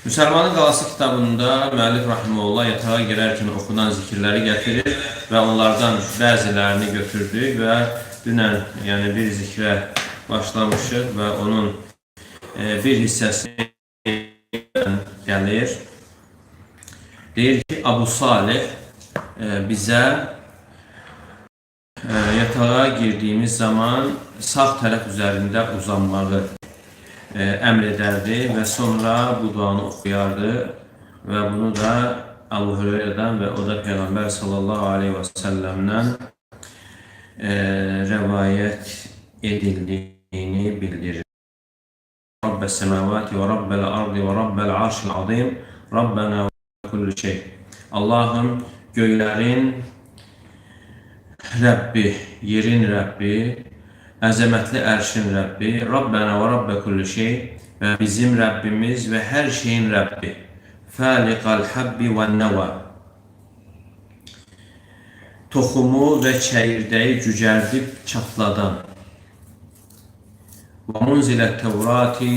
Müsəlmanın Qalası kitabında müəllif rahimehullah yatağa girərkən oxunan zikirləri gətirir və onlardan bəzilərini götürdük və dünən yəni bir zikrə başlamışıq və onun bir hissəsi gəlir. Deyir ki, Abu Salih bizə yatağa girdiyimiz zaman sağ tərəf üzərində uzanmağı əmr edərdi və sonra bu duanı oxuyardı və bunu da Abu Hüreyrədən və o da Peyğəmbər sallallahu aleyhi və səlləmdən rəvayət edildiyini bildirir. Rabbes semavati və Rabbel ardi və Rabbel arşil azim Rabbena və kulli şey. Allahım göylərin Rəbbi, yerin Rəbbi, əzəmətli ərşin Rəbbi, Rabbena və Rabbə kulli şey və bizim Rəbbimiz və hər şeyin Rəbbi, fəliqal həbbi və nəvə, toxumu və çəyirdəyi cücərdib çatladan, və munzilət Tevrati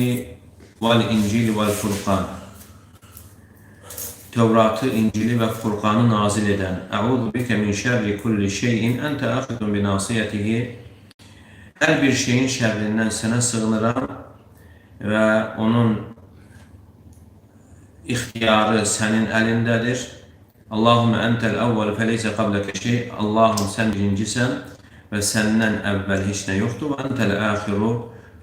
vəl-İncili vəl-Furqan, Tevratı, İncili və Furqanı nazil edən, Əuzu bikə min şərri kulli şeyin, əntə əxidun binasiyətihi, hər bir şeyin şərrindən sənə sığınıram və onun ixtiyarı sənin əlindədir. Allahümme entəl əvvəl fəleysə qabləqə şey. Allahım sən birincisən və səndən əvvəl heç nə yoxdur. Və entəl əxiru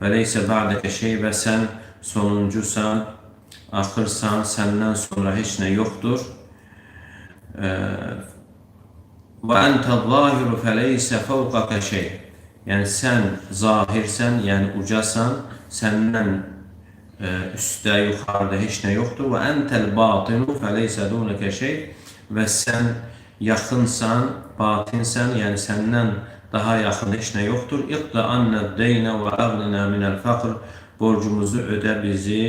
fəleysə ba'dəkə şey və sən sonuncusan, axırsan, səndən sonra heç nə yoxdur. Və entəl zahiru fəleysə fəvqəkə şey. Yəni sən zahirsən, yəni ucasan, səndən üstdə, yuxarıda heç nə yoxdur. Və entəl batinu fəleysə dunəkə şey və sən yaxınsan, batinsən, yəni səndən daha yaxın heç nə yoxdur. İqdə annəd deynə və əğlinə minəl fəqr, borcumuzu ödə bizi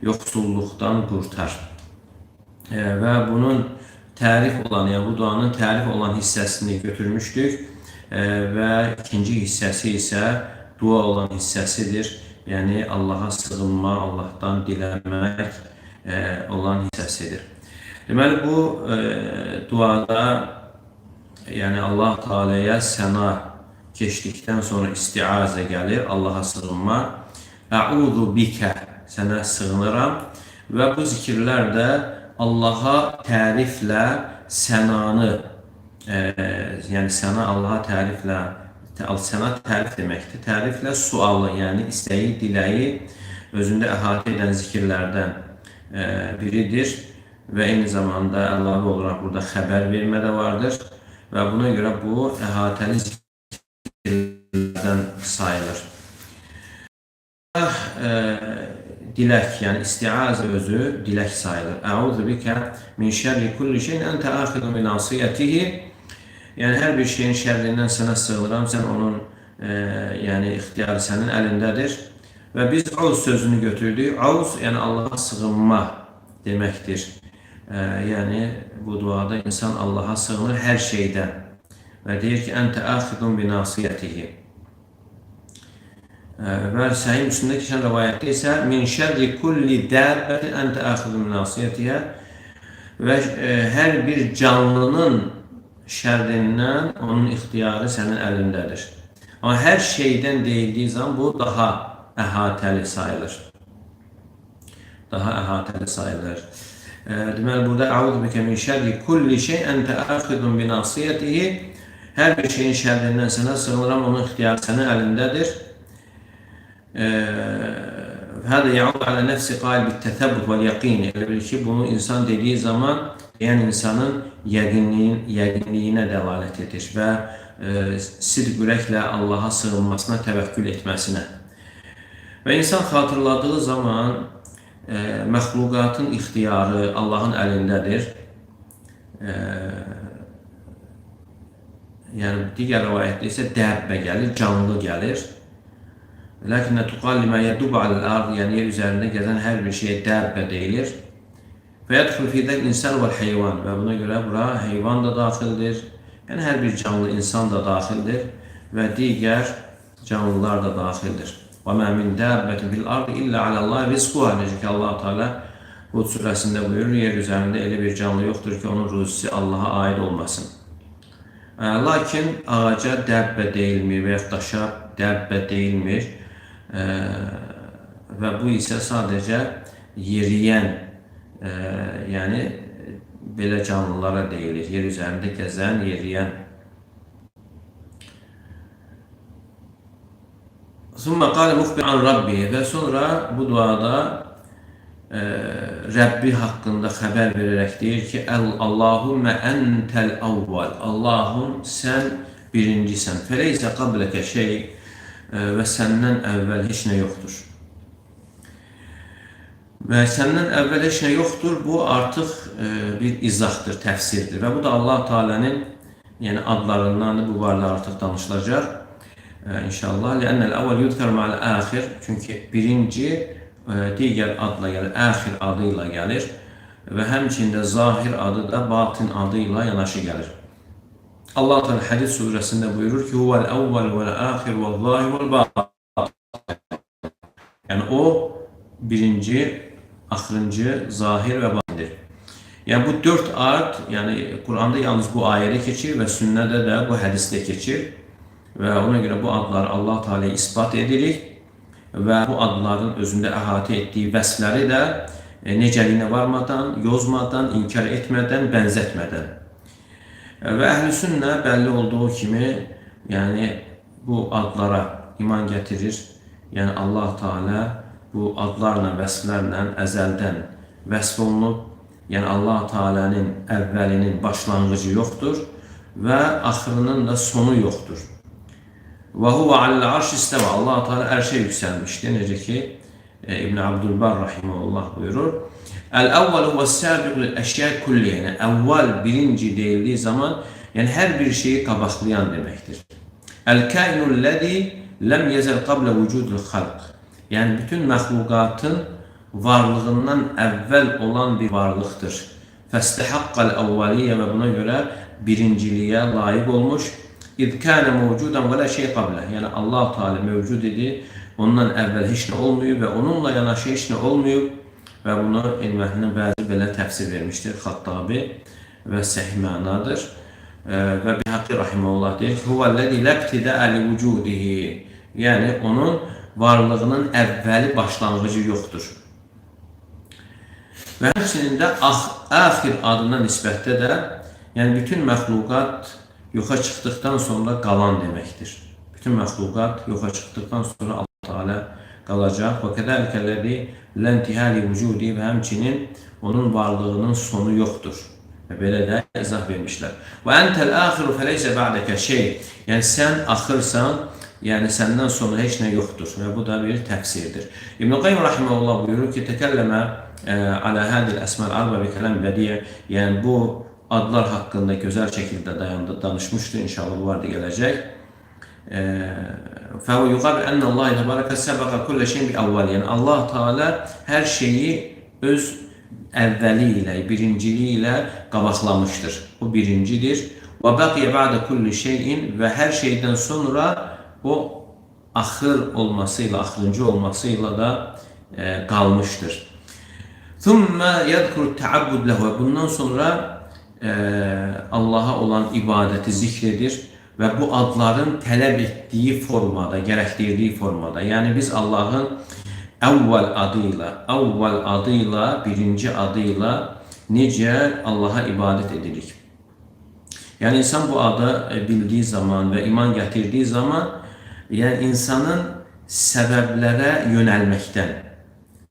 yoxsulluqdan qurtar. Və bunun tərif olan, yəni bu duanın tərif olan hissəsini götürmüşdük. Və ikinci hissəsi isə dua olan hissəsidir. Yəni Allaha sığınma, Allahdan diləmək olan hissəsidir. Deməli bu duada yəni Allah Teala'ya səna keçdikdən sonra istiazə gəlir, Allaha sığınma. Əuzu bikə, sənə sığınıram və bu zikirlər də Allaha təriflə sənanı yəni səna Allaha təriflə, səna tərif deməkdir. Təriflə sualı, yəni istəyi, diləyi özündə əhatə edən zikirlərdən biridir və eyni zamanda əlavə olaraq burada xəbər vermə də vardır və buna görə bu əhatəli zikirlərdən sayılır. Dilək, yəni istiazə özü dilək sayılır. Əuzu bikə min şərri kulli şeyin əntə əxidun bi nasiyətihi. Yəni hər bir şeyin şərrindən sənə sığınıram, sən onun yəni ixtiyarı sənin əlindədir. Və biz auz sözünü götürdük. Auz yəni Allaha sığınma deməkdir. Yəni bu duada insan Allaha sığınır hər şeydən. Və deyir ki, əntə əxidun bi nasiyətihi. Və Səhih Müslimdə keçən rivayətdə isə min şərri kulli dəbbətin əntə əxidun bi nasiyətihi və hər bir canlının şərrindən onun ixtiyarı sənin əlindədir. Amma hər şeydən deyildiyi zaman bu daha əhatəli sayılır. Daha əhatəli sayılır. Deməli, burada əuzu bikə min şərri kulli şey əntə əxidun bi nasiyətihi. Hər bir şeyin şərrindən sənə sığınıram, onun ixtiyarı sənin əlindədir. Hədə yəud alə nəfsi qail bittətəbbut vəl yəqini. Elə bilir ki, bunu insan dediyi zaman yəni insanın yəqinliyinə dəlalət edir və sidq ürəklə Allaha sığınmasına, təvəkkül etməsinə. Və insan xatırladığı zaman məxluqatın ixtiyarı Allahın əlindədir. Yəni digər rivayətdə isə dəbbə gəlir, canlı gəlir. Lakinnə tuqalli mə yədub aləl-ard, yəni yer üzərində gəzən hər bir şeyə dəbbə deyilir. Və yədxul fidəl insan və heyvan və buna görə bura heyvan da daxildir. Yəni hər bir canlı insan da daxildir və digər canlılar da daxildir. وَمَا مِنْ دَابَّةٍ فِي الْأَرْضِ إِلَّا عَلَى اللّٰهِ رِزْقُهَا. Necə ki Allah Teala Hud surəsində buyurur, yer üzərində elə bir canlı yoxdur ki, onun ruzisi Allaha aid olmasın. Lakin ağaca dəbbə deyilmir və yaxud daşa dəbbə deyilmir. Və bu isə sadəcə yeriyən, yəni belə canlılara deyilir. Yer üzərində gəzən, yeriyən. Sümmə qalə muxbir an Rabbi və sonra bu duada Rəbbi haqqında xəbər verərək deyir ki, Allahümmə entəl avval. Allahım, sən birincisən. Fəleysə qabləkə şey və səndən əvvəl heç nə yoxdur. Və səndən əvvəl heç nə yoxdur, bu artıq bir izahdır, təfsirdir. Və bu da Allah Teala'nın yəni adlarından bu barədə artıq danışılacaq. İnşallah. Lənnəl əvvəl yudkar ma'al-əxir. Çünki birinci digər adla gəlir, əxir adıyla gəlir. Və həmçində zahir adı da batin adıyla yanaşı gəlir. Allah Teala Hədid surəsində buyurur ki, huvəl əvvəl vəl-əxir vəl-zahir vəl-batin. Yəni o birinci, axırıncı, zahir və batindir. Yəni bu dörd ad, yəni Quranda yalnız bu ayədə keçir və sünnədə də bu hədisdə keçir. Və ona görə bu adlar Allah Teala'ya isbat edilir və bu adların özündə əhatə etdiyi vəsfləri də necəliyinə varmadan, yozmadan, inkar etmədən, bənzətmədən. Və əhl-i sünnə bəlli olduğu kimi, yəni bu adlara iman gətirir. Yəni Allah Teala bu adlarla, vəsflərlə əzəldən vəsf olunub. Yəni Allah Teala'nın əvvəlinin başlanğıcı yoxdur və axırının da sonu yoxdur. Və huvə alel-arş istəvə. Allah Teala ərşə yüksəlmişdir. Necə ki İbn Abdülbar rahimehullah buyurur. Əl-əvvəl və-səbiq lil-əşya kulliyə. Yəni əvvəl birinci deyildiyi zaman, yəni hər bir şeyi qabaqlayan deməkdir. Əl-kainul-ləzi ləm yəzəl qablə vücudul-xalq. Yəni bütün məxluqatın varlığından əvvəl olan bir varlıqdır. Fəstəhaqqəl-əvvəliyyə və buna görə birinciliyə layiq olmuş. İz kânə mevcudan və lə şey qablə. Yəni Allah Teala mövcud idi, ondan əvvəl heç nə olmayıb və onunla yanaşı heç nə olmayıb. Və bunu elm əhlindən bəzi belə təfsir vermişdir. Xattabi və səhih mənadır. Və Bihaqi rahimehullah deyir ki, huvəl-ləzi ləbtidaə li vücudihi. Yəni onun varlığının əvvəli, başlanğıcı yoxdur. Və həmçinin də axir adına nisbətdə də, yəni bütün məxluqat yoxa çıxdıqdan sonra qalan deməkdir. Bütün məxluqat yoxa çıxdıqdan sonra Allah Teala qalacaq. Və kədəlikəlləzi ləntihəli vücudi və həmçinin onun varlığının sonu yoxdur. Və belə də izah vermişlər. Və entəl-əxiru fəleysə ba'dəkə şey. Yəni sən axırsan, yəni səndən sonra heç nə yoxdur. Və bu da bir təfsirdir. İbn Qayyim rahimehullah buyurur ki, təkəlləmə alə hədil əsməl arba bi kələm bədiyə. Yəni bu adlar haqqında gözəl şəkildə danışmışdır. İnşallah bu vardı gələcək. Fəhu yuqabi ənə Allah təbarəkə səbəqə kullə şeyin bi əvvəl. Yəni Allah Teala hər şeyi öz əvvəli ilə, birinciliyi ilə qabaqlamışdır. O birincidir. Və bəqiyə bə'də kulli şeyin və hər şeydən sonra o axır olmasıyla, axırıncı olmasıyla da qalmışdır. Thumma yadhkuru ta'abbud lahu. Bundan sonra Allaha olan ibadəti zikr edir və bu adların tələb etdiyi formada, gərəkdirdiyi formada. Yəni biz Allahın əvvəl adıyla, birinci adıyla necə Allaha ibadət edirik. Yəni insan bu adı bildiyi zaman və iman gətirdiyi zaman, yəni insanın səbəblərə yönəlməkdən,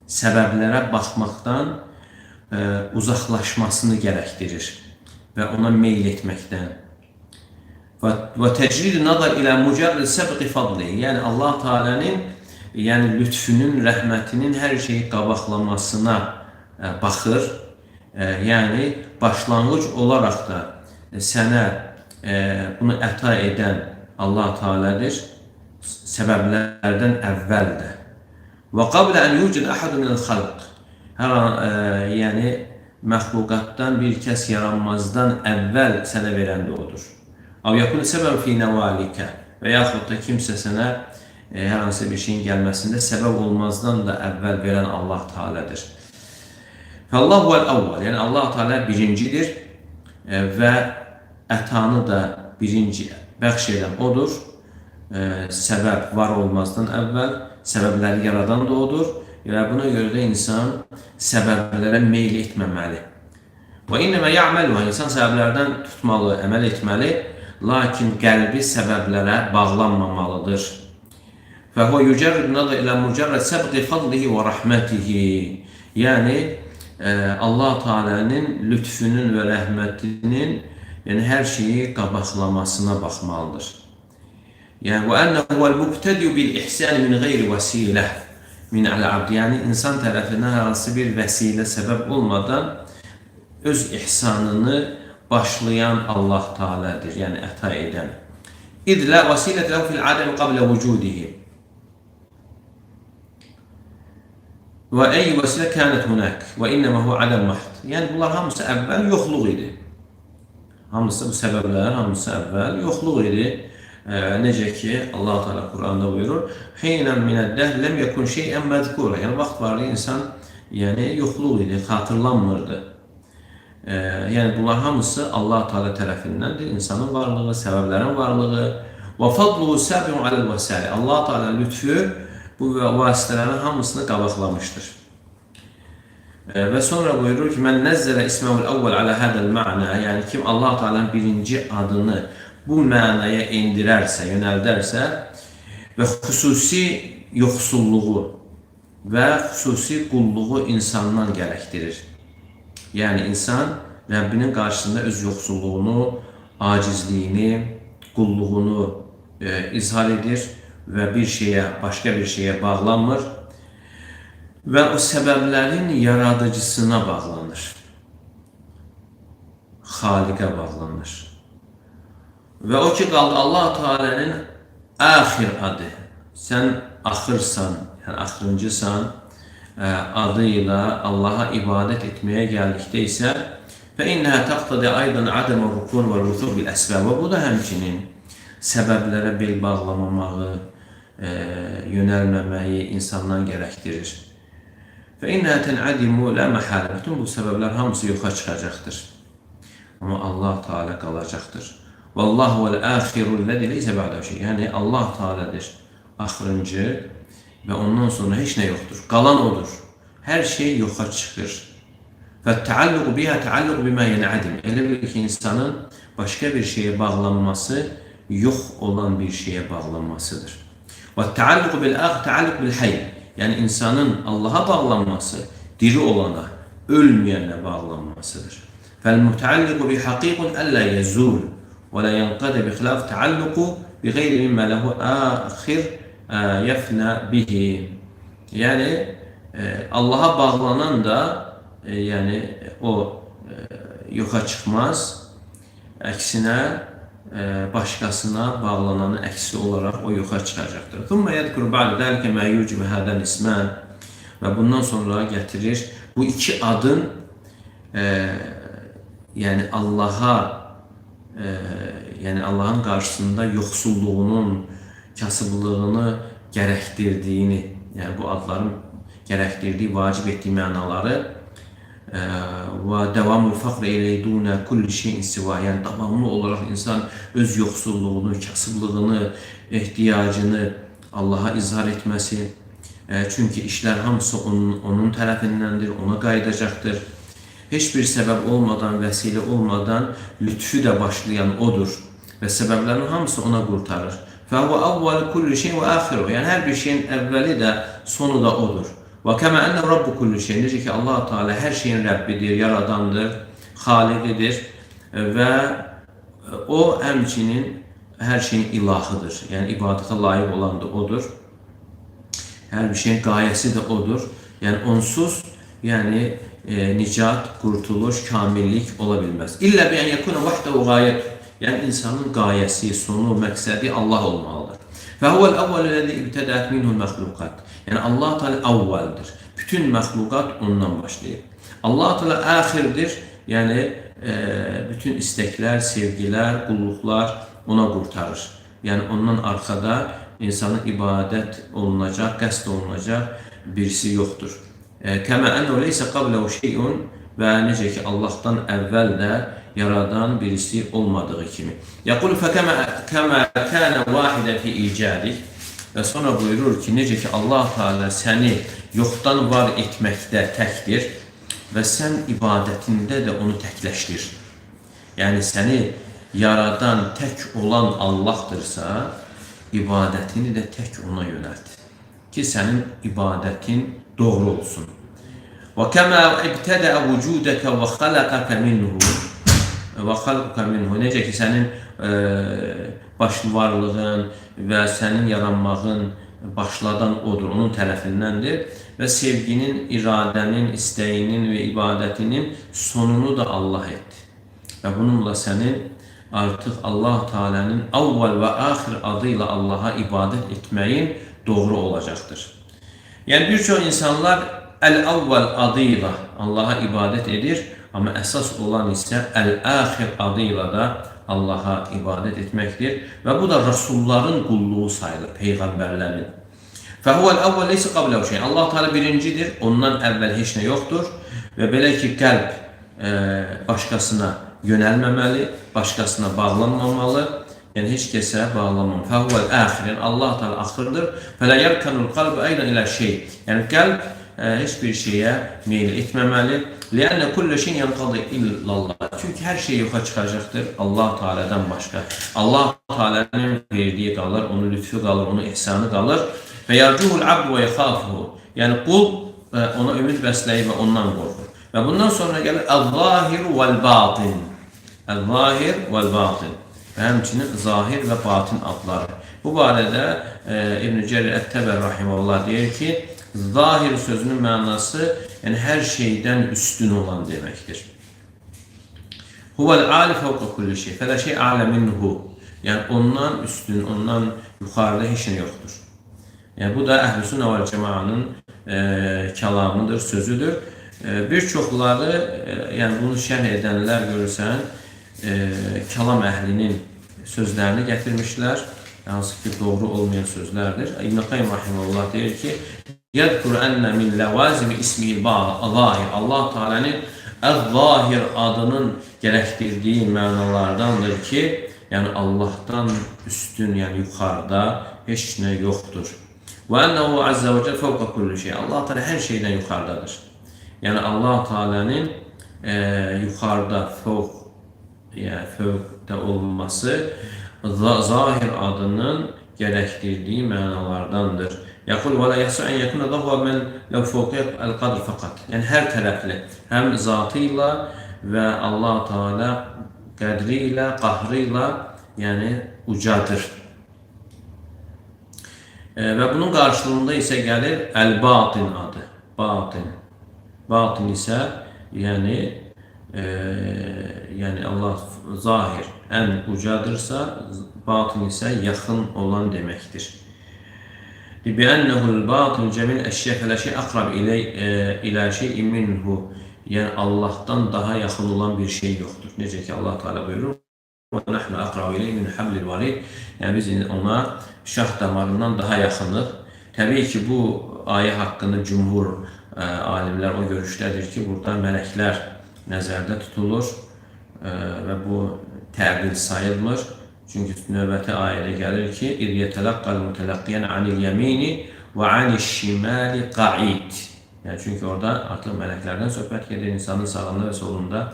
səbəblərə baxmaqdan uzaqlaşmasını gərəkdirir və ona meyl etməkdən. Və təcrid nazar ilə mücərrid səbqi fadli. Yəni Allah Teala'nın yəni lütfünün, rəhmətinin hər şeyi qabaqlamasına baxır. Yəni başlanğıc olaraq da sənə bunu əta edən Allah Teala'dır. Səbəblərdən əvvəldir. Və qablə ən yucid əhədun minəl xalq. Yəni məxluqatdan bir kəs yaranmazdan əvvəl sənə verən də odur. Əv yakun səbəb fi nəvalikə və yaxud da kimsə sənə hər hansı bir şeyin gəlməsində səbəb olmazdan da əvvəl verən Allah Teala'dır. Fəllahu vəl-əvvəl, yəni Allah Teala birincidir və ətanı da birinci bəxş edən odur. Səbəb var olmazdan əvvəl, səbəbləri yaradan da odur və buna görə də insan səbəblərə meyl etməməli. Və innəmə ya'məluhə, insan səbəblərdən tutmalı, əməl etməli, lakin qəlbi səbəblərə bağlanmamalıdır. Fəhvə yücərrid nəzər ilə mücərrəd səbqi fadlihi və rəhmətihi. Yəni, Allah Teala'nın lütfünün və rəhmətinin hər şeyi qabaqlamasına baxmalıdır. Yəni, və ənəhu vəl-mübtədiyu bil-ihsən min qeyri vəsilə min əl-abd. Yəni, insan tərəfindən hansı bir vəsilə səbəb olmadan öz ihsanını başlayan Allah Teala'dır, yəni əta edən. İd la vəsilət ləhu fil-ədəm qablə vücudihi. Və ey vəsilə kənət hunək və innəmə hu ədəm mahd. Yəni, bunlar hamısı əvvəl yoxluq idi. Hamısı bu səbəblər, hamısı əvvəl yoxluq idi. Necə ki, Allah Teala Qur'anda buyurur, Hinən minəd-dəhr ləm yəkun şeyən məzkura. Yəni, vaxt vardı, insan yoxluq idi, xatırlanmırdı. Yəni, bunlar hamısı Allah Teala tərəfindəndir. İnsanın varlığı, səbəblərin varlığı. Və fadluhu səbiun aləl-vəsəli. Allah Teala lütfü bu vasitələrin hamısını qabaqlamışdır. Və sonra buyurur ki, mən nəzzələ isməvəl əvvəl alə hədəl mə'nə. Yəni, kim Allah Teala'nın birinci adını bu mənaya indirərsə, yönəldərsə və xüsusi yoxsulluğu və xüsusi qulluğu insandan gərəkdirir. Yəni, insan Rəbbinin qarşısında öz yoxsulluğunu, acizliyini, qulluğunu izhar edir və bir şeyə, başqa bir şeyə bağlanmır və o səbəblərin yaradıcısına bağlanır, Xaliqə bağlanır. Və o ki, qaldı Allah Teala'nın axir adı, sən axırsan, yəni axırıncısan, adıyla Allah'a ibadət etməyə gəldikdə isə فَإِنَّهَا تَقْتَدِ أَيْضًا عَدَمَ الرُّكُونَ وَالْوُثُوبِ بِالْأَسْبَابِ. Və bu da həmçinin səbəblərə bel bağlamamağı, yönəlməməyi insandan gərəkdirir. فَإِنَّهَا تَنْعَدِمُ لَا مَحَالَ. Bütün bu səbəblər hamısı yoxa çıxacaqdır. Amma Allah Teala qalacaqdır. وَاللّٰهُ وَالْآخِرُ الَّذِي لَيْسَ بَعْدَهُ شَيْءٌ. Yəni, Allah Teala'dır axırıncı və ondan sonra heç nə yoxdur. Qalan odur. Hər şey yoxa çıxır. فَالتَّعَلُّقُ بِهَا تَعَلُّقُ بِمَا يَنْعَدِمْ. Elə bir ki, insanın başqa bir şeye bağlanması, yox olan bir şeye bağlanmasıdır. وَالتَّعَلُّقُ بِالْآخِ تَعَلُّقُ بِالْحَيِّ. Yəni, insanın Allah'a bağlanması, diri olana, ölməyənə bağlanmasıdır. فَالْمُتَعَلِّقُ بِحَقِيقٌ أَلَّا يَزُولُ وَلَا يَنْقَدَ بِخِلَافِ تَعَلُّقُ بِغَيْرِ مِمَّا لَهُ آخِرٌ يَفْنَى بِهِ. Yəni, Allah'a bağlanan da yəni o yoxa çıxmaz, əksinə başqasına bağlananın əksi olaraq o yoxa çıxacaqdır. ثُمَّ يَذْكُرُ بَعْدَ ذَلِكَ مَا يُوجِبُ هَذَا الْإِسْمَانِ. Və bundan sonra gətirir bu iki adın yəni Allah'ın qarşısında yoxsulluğunun, kasıblığını gərəkdirdiyini, yəni bu adların gərəkdirdiyi, vacib etdiyi mənaları və devamul faqr eylədunə kulli şeyin siva. Yəni, davamlı olaraq insan öz yoxsulluğunu, kasıblığını, ehtiyacını Allah'a izhar etməsi. Çünki işlər hamısı onun tərəfindəndir, ona qayıdacaqdır. Heç bir səbəb olmadan, vəsilə olmadan lütfü də başlayan odur və səbəblərin hamısı ona qurtarır. فَهُوَ أَوَّلُ كُلِّ شَيْءٍ وَآخِرُهُ. Yəni, hər bir şeyin əvvəli də, sonu da odur. وَكَمَا أَنَّ رَبُّ كُلِّ شَيْءٍ. Necə ki, Allah Teala hər şeyin Rəbbidir, yaradandır, xaliqidir və o həmçinin hər şeyin ilahıdır. Yəni, ibadətə layiq olan da odur. Hər bir şeyin qayəsi də odur. Yəni, onsuz, yəni, nicat, qurtuluş, kamillik ola bilməz. İllə bi ən yekuna vahdehu gayet. Yəni, insanın qayəsi, sonu, məqsədi Allah olmalıdır. Fəhuvəl əvvəl-ləzi ibtədət minhul məxluqat. Yəni, Allah Teala əvvəldir. Bütün məxluqat ondan başlayır. Allah Teala əxirdir. Yəni, bütün istəklər, sevgilər, qulluqlar ona qurtarır. Yəni, ondan arxada insanın ibadət olunacaq, qəsd olunacaq birisi yoxdur. Kəmə ənəhu leysə qabləhu şeyun və necə ki Allahdan əvvəl də yaradan birisi olmadığı kimi. Yəqulu fəkəmə kənə vahidən fi icadik və sonra buyurur ki, necə ki Allah Teala səni yoxdan var etməkdə təkdir və sən ibadətində də onu təkləşdir. Yəni səni yaradan tək olan Allahdırsa, ibadətini də tək ona yönəlt ki, sənin ibadətin doğru olsun. Və kəmə ibtədə vücudəkə və xaləqəkə minhu necə ki, sənin başlı varlığın və sənin yaranmağın başladan odur, onun tərəfindəndir və sevginin, iradənin, istəyinin və ibadətinin sonunu da Allah etdi. Və bununla sənin artıq Allah Teala'nın avval və axir adıyla Allah'a ibadət etməyin doğru olacaqdır. Yəni bir çox insanlar Əl-Avval adıyla Allah'a ibadət edir, amma əsas olan isə Əl-Axir adıyla da Allah'a ibadət etməkdir və bu da Rasulların qulluğu sayılır, Peyğəmbərlərin. Fəhuvəl-Avval leysə qabləhu şeyin. Allah Teala birincidir, ondan əvvəl heç nə yoxdur və belə ki, qəlb başqasına yönəlməməli, başqasına bağlanmamalı, yəni heç kəsə bağlanmamalı. Fəhuvəl-Axir, yəni Allah Teala axırdır. Fələ yərkanul qalb aydan ilə şey. Yəni qəlb heç bir şeyə meyil etməməli. Lənnə kullə şeyin yanqadı illallah. Çünki hər şey yoxa çıxacaqdır Allah Teala'dan başqa. Allah Teala'nın verdiyi qalır, onun lütfu qalır, onun ihsanı qalır. Və yarcuhul abd və yaxafuhu. Yəni qul ona ümid bəsləyir və ondan qorxur. Və bundan sonra gəlir əl-zahir vəl-batin. Əl-zahir vəl-batin. Və həmçinin zahir və batin adları. Bu barədə İbn-i Cərir Ət-Təbər rahimehullah deyir ki, zahir sözünün mənası yəni hər şeydən üstün olan deməkdir. Huvəl-ali fəvqə kulli şey. Fələ şey alə minhu. Yəni ondan üstün, ondan yuxarıda heç nə yoxdur. Yəni bu da Əhl-i-Sünnə vəl-Cəmaənin kəlamıdır, sözüdür. Bir çoxları, yəni bunu şərh edənlər görürsən, kəlam əhlinin sözlərini gətirmişlər, hansı ki doğru olmayan sözlərdir. İbn-i Qayyim rahimehullah deyir ki, yədkur ənə min ləvazimi ismihil zahir. Allah Teala'nın əz-zahir adının gərəkdirdiyi mənalardandır ki, yəni Allah'tan üstün, yəni yuxarıda heç nə yoxdur. Və ənəhu əzzə və cəl fəvqə kulli şey. Allah Teala hər şeydən yuxarıdadır. Yəni Allah Teala'nın yuxarıda, fövqdə olması zahir adının gərəkdirdiyi mənalardandır. Yəqul və la yəhsə ən yəkuna dağva mən ləv fövqiyyət əl-qadr fəqat. Yəni hər tərəfli, həm zatı ilə və Allah Teala qədri ilə, qahrı ilə yəni ucadır. Və bunun qarşılığında isə gəlir əl-batin adı. Batin. Batin isə yəni Allah zahir ən ucadırsa, batin isə yaxın olan deməkdir. Bi'ənnehu'l batin cəmin əşyə fələ şey aqrab ilə şeyin minhu. Yəni Allah'tan daha yaxın olan bir şey yoxdur. Necə ki Allah Teala buyurur: "Və nahnu aqrabu ilayhi min hablil varid." Yəni biz ona şah damarından daha yaxınıq. Təbii ki bu ayə haqqında cümhur alimlər o görüşdədir ki, burada mələklər nəzərdə tutulur və bu təqil sayılmır. Çünki növbəti ayədə gəlir ki, "İz yetələqqal mutələqqiyən anil yemini və anil şimali qa'id." Yəni çünki orada artıq mələklərdən söhbət gedir, insanın sağında və solunda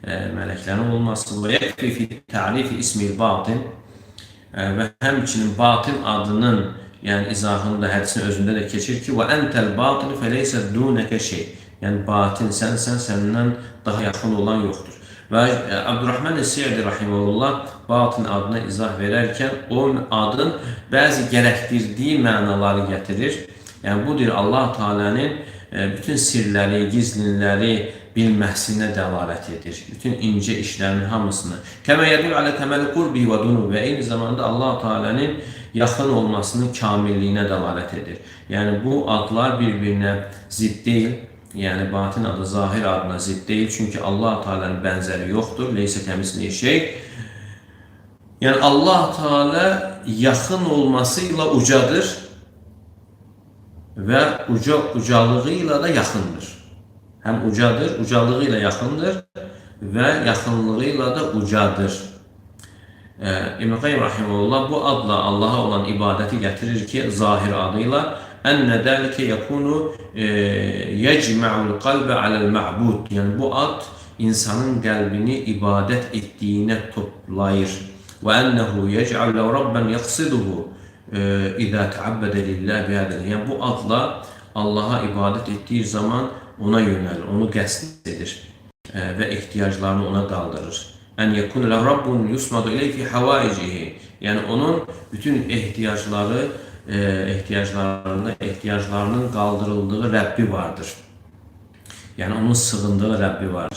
mələklərin olması. Və yəkfi fi ta'rifi ismil batin və həmçinin batin adının yəni izahında hədisin özündə də keçir ki, "Və entəl batin fəleysə dunəkə şey." Yəni batin sənsən, səndən daha yaxın olan yoxdur. Və Abdurrahman Es-Sa'di rahimehullah batin adına izah verərkən o adın bəzi gərəkdirdiyi mənaları gətirir. Yəni bu deyir Allah Teala'nın bütün sirləri, gizlinləri bilməsinə dəlalət edir. Bütün incə işlərin hamısını. Kəmə yədul alə kəməl qurbi və dunu və eyni zamanda Allah Teala'nın yaxın olmasının kamilliyinə dəlalət edir. Yəni bu adlar bir-birinə zidd deyil. Yəni batin adı zahir adına zidd deyil. Çünki Allah Teala'nın bənzəri yoxdur. Leysə kəmisliyi şey. Yəni Allah Teala yaxın olmasıyla ucadır və ucalığıyla da yaxındır. Həm ucadır, ucalığıyla yaxındır və yaxınlığıyla da ucadır. İbn Qayyim rahimehullah bu adla Allah'a olan ibadəti gətirir ki, zahir adıyla enne zalike yekunu yecma'ul qalbe alel ma'bud. Yəni bu ad insanın qəlbini ibadət etdiyinə toplayır. Və ennehu yec'al lehu rabban yaqsiduhu izâ teabbede lillah bihâzâ. Yəni bu adla Allah'a ibadət etdiyi zaman ona yönəlir, onu qəsd edir və ehtiyaclarını ona qaldırır. En yekun le rabbun yusmadu ileyhi fi havaicihi. Yani onun bütün ehtiyaclarının kaldırıldığı Rabbi vardır. Yani onun sığındığı Rabbi var.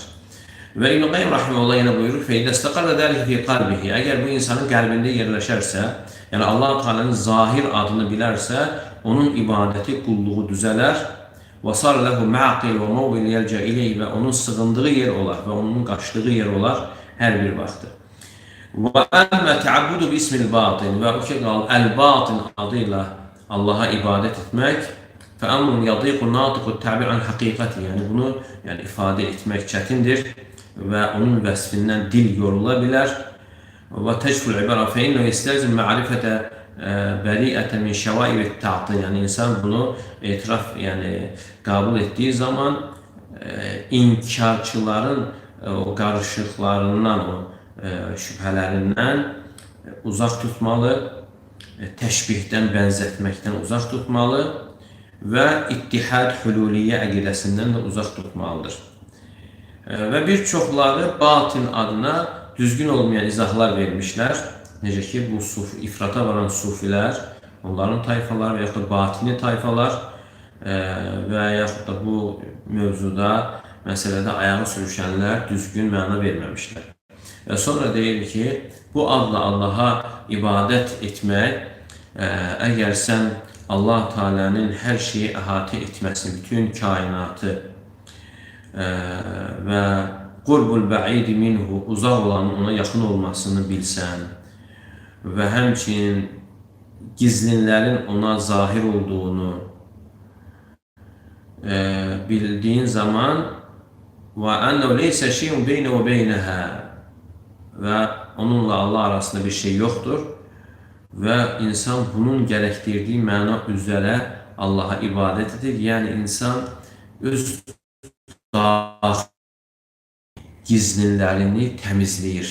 Ve İbn Qayyim rahimehullah yine buyurur: "Fe idestaqarra zalika fi qalbihi." Eğer bu insanın kalbinde yerleşerse, yani Allah Teala'nın zahir adını bilərsə, onun ibadeti, kulluğu düzələr. Ve sar lehu ma'qil ve mawil yelca ileyhi, ve onun sığındığı yer olar ve onun kaçtığı yer olar her bir vaxtı. Və əmmə təabbudu bi ismil batin, və o ki qal əl-batin adıyla Allaha ibadət etmək, fə əmrun yadiqu natiqu təbir an həqiqəti, yəni bunu ifadə etmək çətindir və onun vəsfindən dil yorula bilər. Və təcful ibara fə innehu yestəlzim ma'rifətə bəriətə min şəvaibət ta'til, yəni insan bunu etiraf, qəbul etdiyi zaman inkarçıların o qarışıqlarından, o şübhələrindən uzaq tutmalı, təşbihdən, bənzətməkdən uzaq tutmalı və ittihad hüluliyyə əqidəsindən də uzaq tutmalıdır. Və bir çoxları batin adına düzgün olmayan izahlar vermişlər. Necə ki, bu ifrata varan sufilər, onların tayfaları və yaxud da batini tayfalar və yaxud da bu mövzuda, məsələdə ayağı sürüşənlər düzgün məna verməmişlər. Və sonra deyir ki, bu adla Allaha ibadət etmək, əgər sən Allah Teala'nın hər şeyi əhatə etməsini, bütün kainatı və qurbul bə'idi minhu, uzaq olanın ona yaxın olmasını bilsən və həmçinin gizlinlərin ona zahir olduğunu bildiğin zaman və ənəv leysə şeyun beynə və beynəhə, və onunla Allah arasında bir şey yoxdur və insan bunun gərəkdirdiyi məna üzrə Allaha ibadət edir. Yəni insan öz gizlinlərini təmizləyir.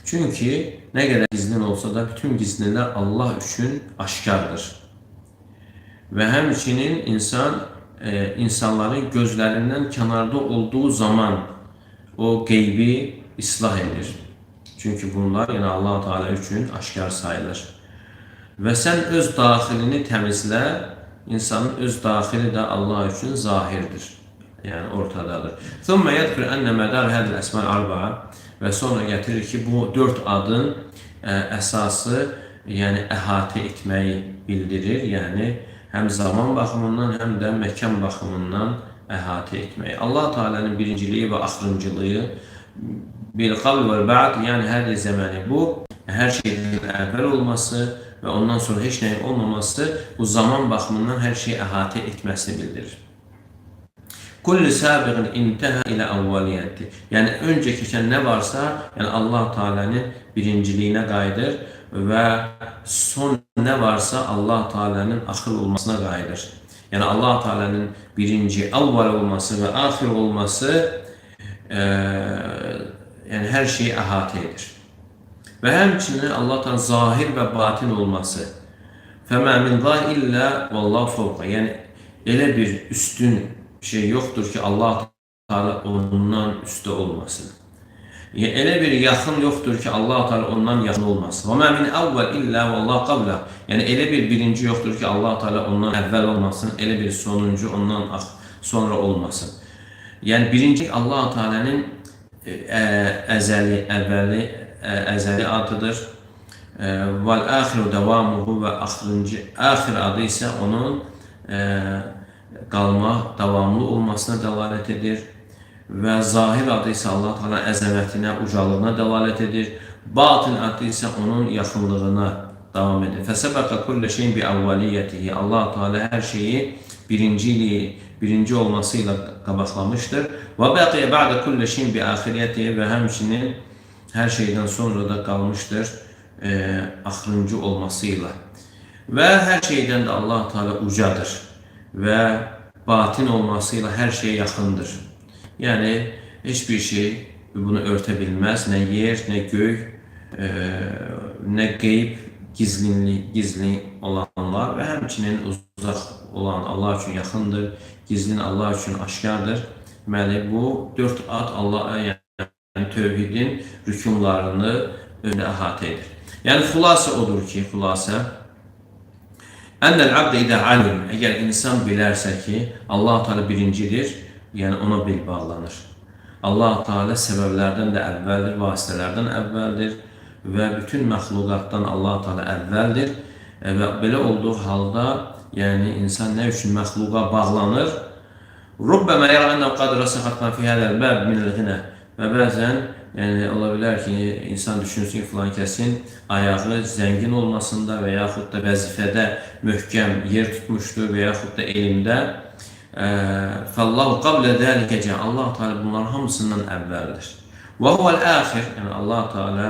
Çünki nə qədər gizlin olsa da bütün gizlinlər Allah üçün aşkardır. Və həmçinin insanların gözlərindən kənarda olduğu zaman o qeybi islah edir. Çünki bunlar Allah Teala üçün aşkar sayılır. Və sən öz daxilini təmizlə, insanın öz daxili də Allah üçün zahirdir. Yəni ortadadır. Thumma yadkur enne medar hadhihi al-asma' al-arba'a, və sonra gətirir ki, bu 4 adın əsası əhatə etməyi bildirir. Yəni həm zaman baxımından, həm də məkan baxımından əhatə etməyi. Allah Teala'nın birinciliyi və axırıncılığı, bil-qabl vəl-ba'd, yəni hər zəməni bu, hər şeyin əvvəl olması və ondan sonra heç nəyin olmaması bu zaman baxımından hər şeyi əhatə etməsini bildirir. Kullu sabiqin intəhə ilə əvvəliyyəti, yəni öncə keçən nə varsa, Allah Teala'nın birinciliyinə qayıdır və son nə varsa Allah Teala'nın axır olmasına qayıdır. Yəni Allah Teala'nın birinci, əvvəl olması və axir olması hər şeyi əhatə edir. Və həmçinin Allah Teala zahir və batin olması. Fəmə min zâh illə vallahu fawqa. Yəni elə bir üstün şey yoxdur ki, Allah Teala ondan üstə olmasın. Elə bir yaxın yoxdur ki, Allah Teala ondan yaxın olmasın. Və mə min əvvəl illə vallahu qabla. Yəni elə bir birinci yoxdur ki, Allah Teala ondan əvvəl olmasın, elə bir sonuncu ondan sonra olmasın. Yəni birinci Allah Teala'nın əzəli adıdır. Vəl-əxiru devamuhu, və axir adı isə onun qalma, davamlı olmasına dəlalət edir. Və zahir adı isə Allah Teala'nın əzəmətinə, ucalığına dəlalət edir. Batin adı isə onun yaxınlığına devam edir. Fəsəbəqə kullə şeyin bi əvvəliyyətihi. Allah Teala hər şeyi birinci olmasıyla qabaqlamışdır. Və bəqiyə ba'də kullə şeyin bi axiriyyətihi və həmçinin hər şeydən sonra da qalmışdır axırıncı olmasıyla. Və hər şeydən də Allah Teala ucadır və batin olmasıyla hər şeyə yaxındır. Yəni heç bir şey bunu örtə bilməz, nə yer, nə göy, nə qeyb, gizli olanlar və həmçinin uzaq olan Allah üçün yaxındır, gizlin Allah üçün aşkardır. Deməli, bu 4 ad Allah, yəni tövhidin rükunlarını önə əhatə edir. Yəni, xülasə odur ki, Ennel abde idə alim, əgər insan bilərsə ki, Allah Teala birincidir, yəni ona bil bağlanır. Allah Teala səbəblərdən də əvvəldir, vasitələrdən əvvəldir və bütün məxluqatdan Allah Teala əvvəldir və belə olduğu halda, yəni insan nə üçün məxluqa bağlanır? Rubbemə yərə ənəv qadir rəsəxətdən fi hədəl bəb minəl qinə və bəzən yəni ola bilər ki, insan düşünsün ki, filan kəsin ayağı zəngin olmasında və yaxud da vəzifədə möhkəm yer tutmuşdur və yaxud da elmdə fəllahu qablə dəlikəcə Allah Teala bunların hamısından əvvəldir. Və huvəl-əxir, yəni Allah Teala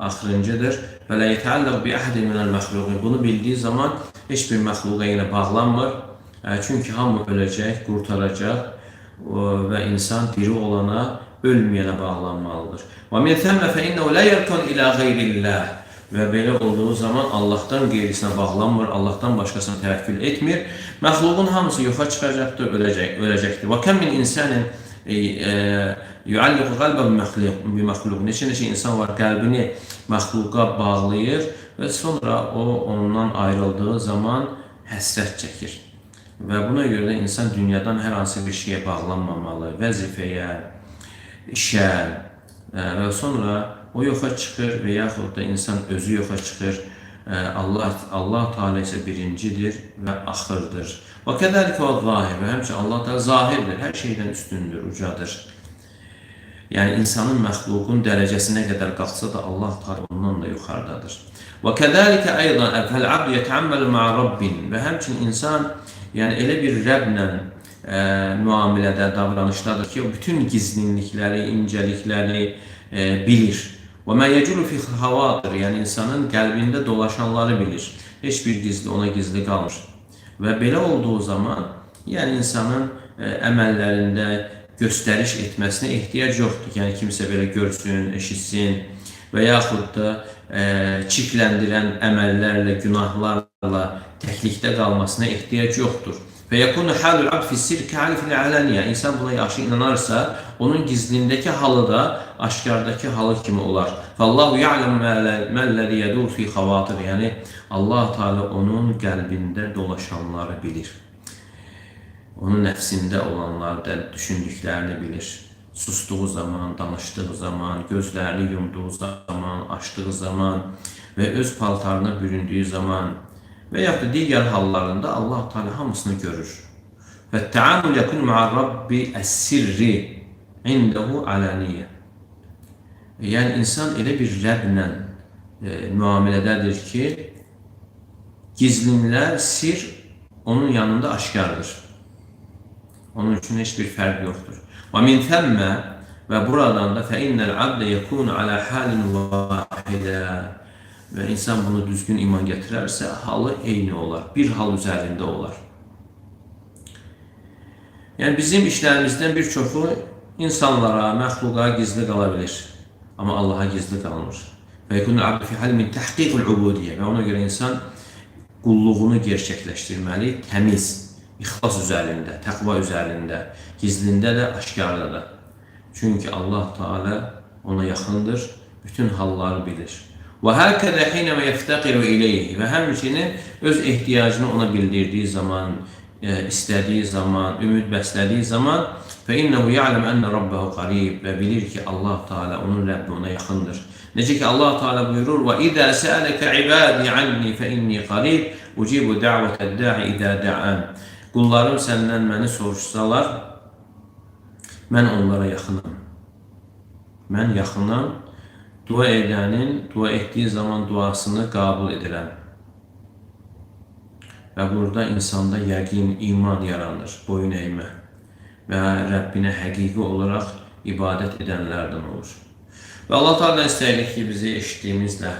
axırıncıdır və lə yetəalləq bi əhədin minəl məxluqin. Bunu bildiyi zaman heç bir məxluqa yenə bağlanmır. Çünki hamı öləcək, qurtaracaq və insan diri olana, ölməyənə bağlanmalıdır. Və min thəmmə fə innəhu lə yərkun ilə qeyrilləh. Və belə olduğu zaman Allahdan qeyrisinə bağlanmır, Allahdan başqasını təvəkkül etmir. Məxluqun hamısı yoxa çıxacaqdır, öləcəkdir. Və kəm min insanın yualliqu qalbə bi məxluq. Neçə insan var, qəlbini məxluqa bağlayır və sonra o ondan ayrıldığı zaman həsrət çəkir. Və buna görə də insan dünyadan hər hansı bir şeyə bağlanmamalı, vəzifəyə, işə və sonra o yoxa çıxır və yaxud da insan özü yoxa çıxır. Allah Teala isə birincidir və axırdır. Və kədəlikə o zahir və həmçə Allah Teala zahirdir, hər şeydən üstündür, ucadır. Yəni insanın məxluqun dərəcəsinə qədər qalxsa da Allah Teala ondan da yuxarıdadır. Və kədəlikə aydan əfəl abd yətəamməlu ma'a Rabbin və həmçinin insan yəni elə bir Rəblə müamilədə, davranışdadır ki, o bütün gizlinlikləri, incəlikləri bilir. Və mə yəculu fi xavatir, yəni insanın qəlbində dolaşanları bilir. Heç bir gizli ona gizli qalmır. Və belə olduğu zaman, yəni insanın əməllərində göstəriş etməsinə ehtiyac yoxdur. Yəni kimsə belə görsün, eşitsin və yaxud da çirkləndirən əməllərlə, günahlarla təklikdə qalmasına ehtiyac yoxdur. Və yəkunu halul abd fi sirr ka'ali fil alaniyə. İnsan buna yaxşı inanarsa, onun gizlindəki halı da aşkardakı halı kimi olar. Fallahu ya'lemu mə'ləzi yadur fi xavatir. Yəni Allah Teala onun qəlbində dolaşanları bilir. Onun nəfsində olanları, düşündüklərini bilir. Sustuğu zaman, danışdığı zaman, gözlərini yumduğu zaman, açdığı zaman və öz paltarına büründüyü zaman və yaxud da digər hallarında Allah Teala hamısını görür. Və təamül yəkun ma'a Rabbi əs-sirri indəhu alaniyə. Yəni insan elə bir Rəblə müamilədədir ki, gizlinlər, sir onun yanında aşkardır. Onun üçün heç bir fərq yoxdur. Və min thəmmə və buradan da fə innəl abdə yəkunu alə halin vahidə. Və insan bunu düzgün iman gətirərsə, halı eyni olar, bir hal üzərində olar. Yəni bizim işlərimizdən bir çoxu insanlara, məxluqa gizli qala bilir. Amma Allaha gizli qalmır. Və yekunu abd fi hal min tahqiqul ubudiyyə. Və ona görə insan qulluğunu gerçəkləşdirməli, təmiz, ixlas üzərində, təqva üzərində, gizlində də, aşkarda da. Çünki Allah Teala ona yaxındır, bütün halları bilir. Və həkədə xinəmə yəftəqiru iləyhi və həmçinin öz ehtiyacını ona bildirdiyi zaman, istədiyi zaman, ümid bəslədiyi zaman fə innəhu ya'ləm ənə rabbəhu qarib və bilir ki, Allah Teala onun Rəbbi ona yaxındır. Necə ki, Allah Teala buyurur və İdə səələkə ibadi anni fə inni qarib ucibu dəvətəd da'i idə da'an. Qullarım səndən məni soruşsalar, mən onlara yaxınam. Mən yaxınam. Dua edənin dua etdiyi zaman duasını qəbul edirəm. və burada insanda yəqin, iman yaranır, boyun eymə və Rəbbinə həqiqi olaraq ibadət edənlərdən olur. Və Allah Teala istəyirik ki, bizi eşitdiyimizlə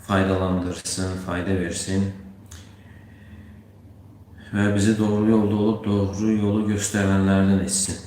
faydalandırsın, fayda versin və bizi doğru yolda olub doğru yolu göstərənlərdən etsin.